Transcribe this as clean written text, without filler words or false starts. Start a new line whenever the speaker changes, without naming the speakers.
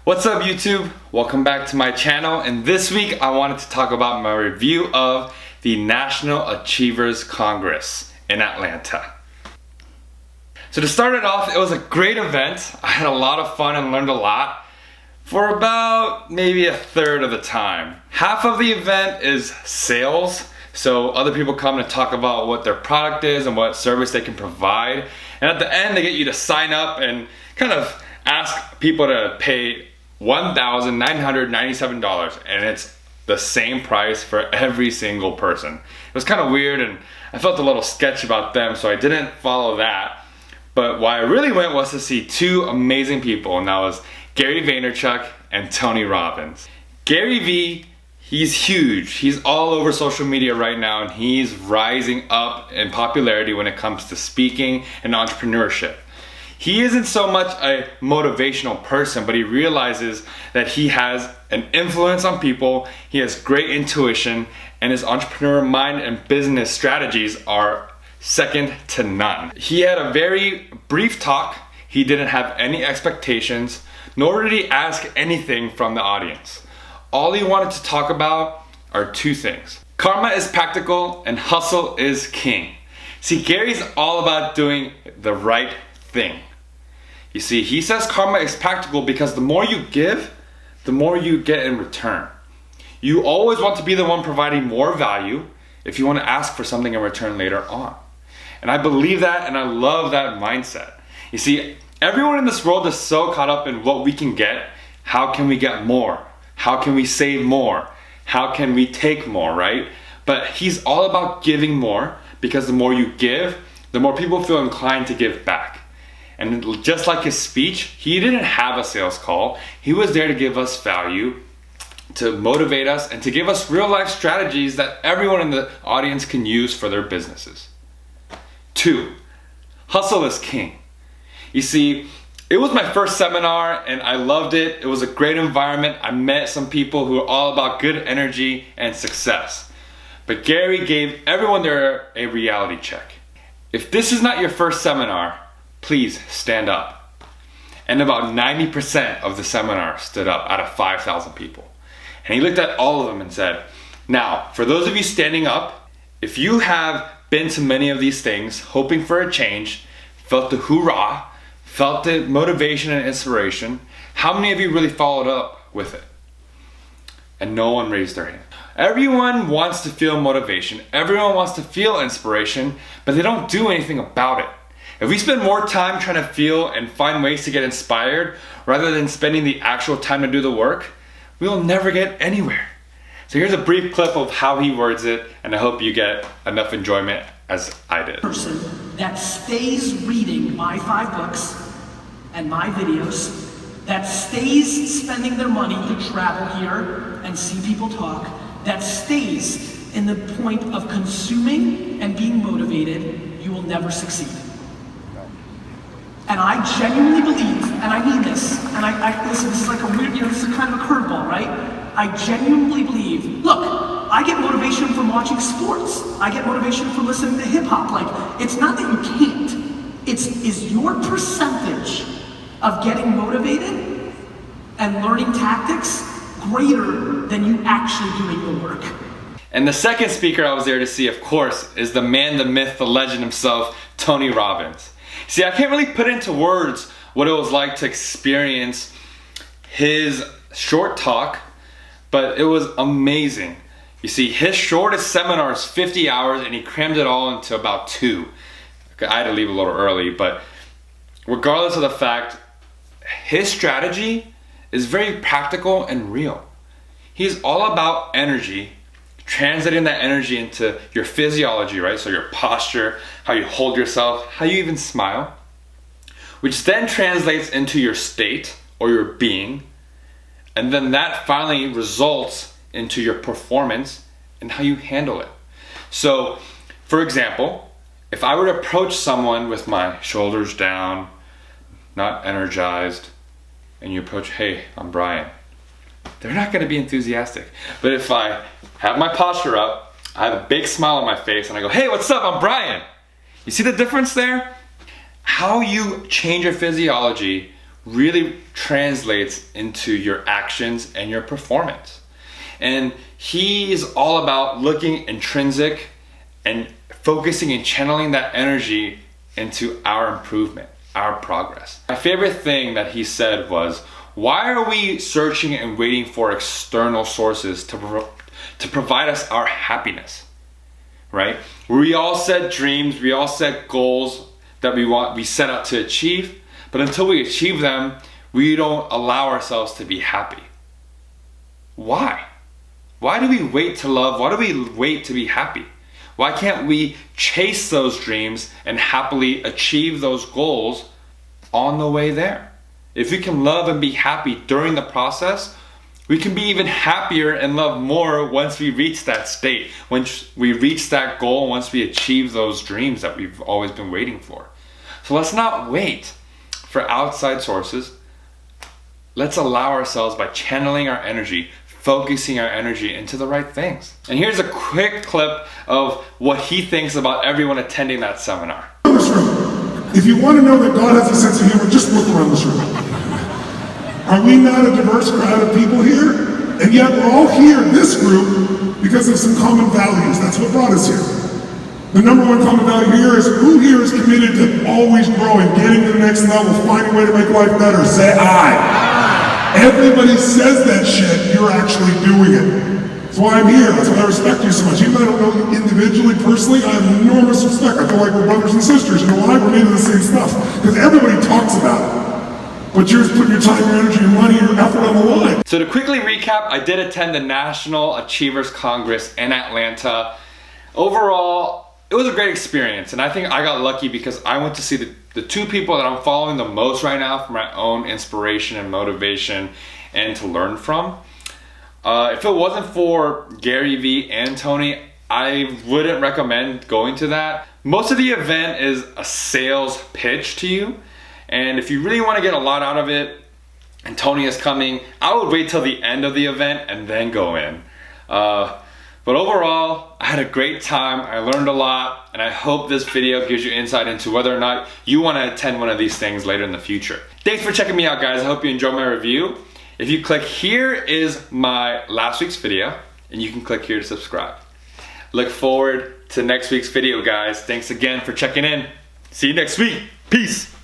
What's up YouTube? Welcome back to my channel, and this week I wanted to talk about my review of the National Achievers Congress in Atlanta. So to start it off, it was a great event. I had a lot of fun and learned a lot for about maybe a third of the time. Half of the event is sales, so other people come to talk about what their product is and what service they can provide. And at the end, they get you to sign up and kind of ask people to pay $1,997, and it's the same price for every single person. It was kind of weird, and I felt a little sketch about them, so I didn't follow that. But why I really went was to see two amazing people, and that was Gary Vaynerchuk and Tony Robbins. Gary V, he's huge. He's all over social media right now, and he's rising up in popularity when it comes to speaking and entrepreneurship. He isn't so much a motivational person, but he realizes that he has an influence on people, he has great intuition, and his entrepreneur mind and business strategies are second to none. He had a very brief talk. He didn't have any expectations, nor did he ask anything from the audience. All he wanted to talk about are two things. Karma is practical and hustle is king. See, Gary's all about doing the right thing. You see, he says karma is practical because the more you give, the more you get in return. You always want to be the one providing more value if you want to ask for something in return later on. And I believe that, and I love that mindset. You see, everyone in this world is so caught up in what we can get. How can we get more? How can we save more? How can we take more, right? But he's all about giving more, because the more you give, the more people feel inclined to give back. And just like his speech, he didn't have a sales call. He was there to give us value, to motivate us, and to give us real life strategies that everyone in the audience can use for their businesses. 2, hustle is king. You see, it was my first seminar and I loved it. It was a great environment. I met some people who are all about good energy and success. But Gary gave everyone there a reality check. If this is not your first seminar, please stand up. And about 90% of the seminar stood up out of 5,000 people. And he looked at all of them and said, now, for those of you standing up, if you have been to many of these things, hoping for a change, felt the hoorah, felt the motivation and inspiration, how many of you really followed up with it? And no one raised their hand. Everyone wants to feel motivation, everyone wants to feel inspiration, but they don't do anything about it. If we spend more time trying to feel and find ways to get inspired rather than spending the actual time to do the work, we will never get anywhere. So here's a brief clip of how he words it, and I hope you get enough enjoyment as I did.
Person that stays reading my 5 books and my videos, that stays spending their money to travel here and see people talk, that stays in the point of consuming and being motivated, you will never succeed. And I genuinely believe, and I mean this, and I listen, this is like a weird, this is kind of a curveball, right? I genuinely believe, look, I get motivation from watching sports. I get motivation from listening to hip hop. Like, it's not that you can't. Is your percentage of getting motivated and learning tactics greater than you actually doing the work?
And the second speaker I was there to see, of course, is the man, the myth, the legend himself, Tony Robbins. See, I can't really put into words what it was like to experience his short talk, but it was amazing. You see, his shortest seminar is 50 hours and he crammed it all into about 2. I had to leave a little early, but regardless of the fact, his strategy is very practical and real. He's all about energy, translating that energy into your physiology, right? So your posture, how you hold yourself, how you even smile, which then translates into your state or your being. And then that finally results into your performance and how you handle it. So, for example, if I were to approach someone with my shoulders down, not energized, and you approach, hey, I'm Brian, they're not going to be enthusiastic. But if I have my posture up, I have a big smile on my face, and I go, hey, what's up? I'm Brian. You see the difference there? How you change your physiology really translates into your actions and your performance. And he's all about looking intrinsic and focusing and channeling that energy into our improvement, our progress. My favorite thing that he said was, why are we searching and waiting for external sources to provide us our happiness, right? We all set dreams, we all set goals that we set out to achieve, but until we achieve them, we don't allow ourselves to be happy. Why? Why do we wait to love? Why do we wait to be happy? Why can't we chase those dreams and happily achieve those goals on the way there? If we can love and be happy during the process, we can be even happier and love more once we reach that state, once we reach that goal, once we achieve those dreams that we've always been waiting for. So let's not wait for outside sources. Let's allow ourselves, by channeling our energy, focusing our energy into the right things. And here's a quick clip of what he thinks about everyone attending that seminar.
If you want to know that God has a sense of humor, just look around this room. Are we not a diverse crowd of people here? And yet we're all here, this group, because of some common values. That's what brought us here. The number one common value here is, who here is committed to always growing, getting to the next level, finding a way to make life better? Say I. Everybody says that shit, you're actually doing it. That's why I'm here, that's why I respect you so much. Even though I don't know you individually, personally, I have enormous respect. I feel like we're brothers and sisters, you know why? We're made of the same stuff. Because everybody talks about it. But you're just putting your time, your energy, your money, your effort on the line.
So to quickly recap, I did attend the National Achievers Congress in Atlanta. Overall, it was a great experience, and I think I got lucky because I went to see the two people that I'm following the most right now for my own inspiration and motivation and to learn from. If it wasn't for Gary Vee and Tony, I wouldn't recommend going to that. Most of the event is a sales pitch to you, and if you really want to get a lot out of it, and Tony is coming, I would wait till the end of the event and then go in. But overall, I had a great time, I learned a lot, and I hope this video gives you insight into whether or not you want to attend one of these things later in the future. Thanks for checking me out, guys. I hope you enjoyed my review. If you click here is my last week's video, and you can click here to subscribe. Look forward to next week's video, guys. Thanks again for checking in. See you next week. Peace.